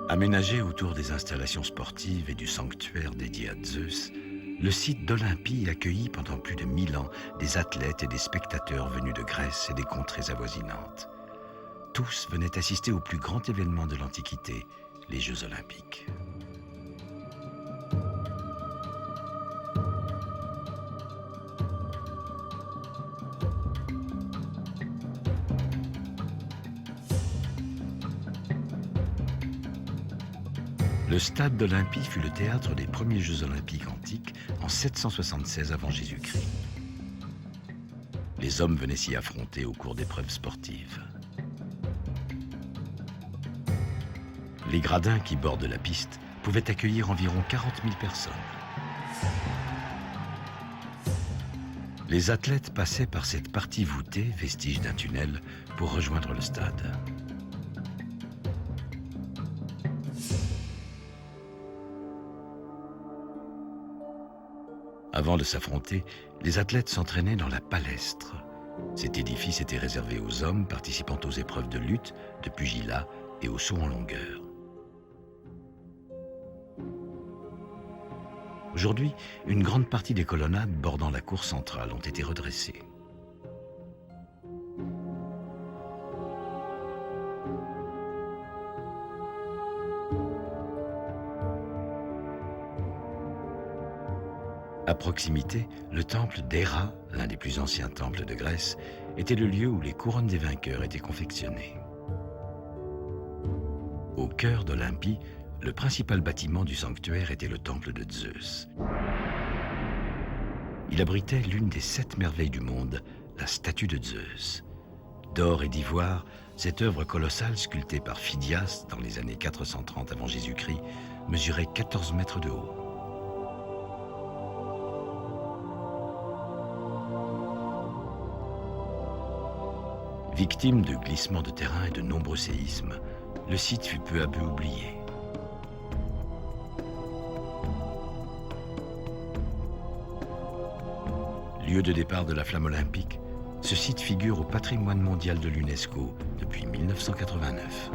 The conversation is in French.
Aménagé autour des installations sportives et du sanctuaire dédié à Zeus, le site d'Olympie accueillit pendant plus de 1000 ans des athlètes et des spectateurs venus de Grèce et des contrées avoisinantes. Tous venaient assister au plus grand événement de l'Antiquité, les Jeux olympiques. Le stade d'Olympie fut le théâtre des premiers Jeux olympiques antiques en 776 avant Jésus-Christ. Les hommes venaient s'y affronter au cours d'épreuves sportives. Les gradins qui bordent la piste pouvaient accueillir environ 40 000 personnes. Les athlètes passaient par cette partie voûtée, vestige d'un tunnel, pour rejoindre le stade. Avant de s'affronter, les athlètes s'entraînaient dans la palestre. Cet édifice était réservé aux hommes participant aux épreuves de lutte, de pugilat et au saut en longueur. Aujourd'hui, une grande partie des colonnades bordant la cour centrale ont été redressées. À proximité, le temple d'Héra, l'un des plus anciens temples de Grèce, était le lieu où les couronnes des vainqueurs étaient confectionnées. Au cœur d'Olympie, le principal bâtiment du sanctuaire était le temple de Zeus. Il abritait l'une des 7 merveilles du monde, la statue de Zeus. D'or et d'ivoire, cette œuvre colossale sculptée par Phidias dans les années 430 avant Jésus-Christ mesurait 14 mètres de haut. Victime de glissements de terrain et de nombreux séismes, le site fut peu à peu oublié. Lieu de départ de la flamme olympique, ce site figure au patrimoine mondial de l'UNESCO depuis 1989.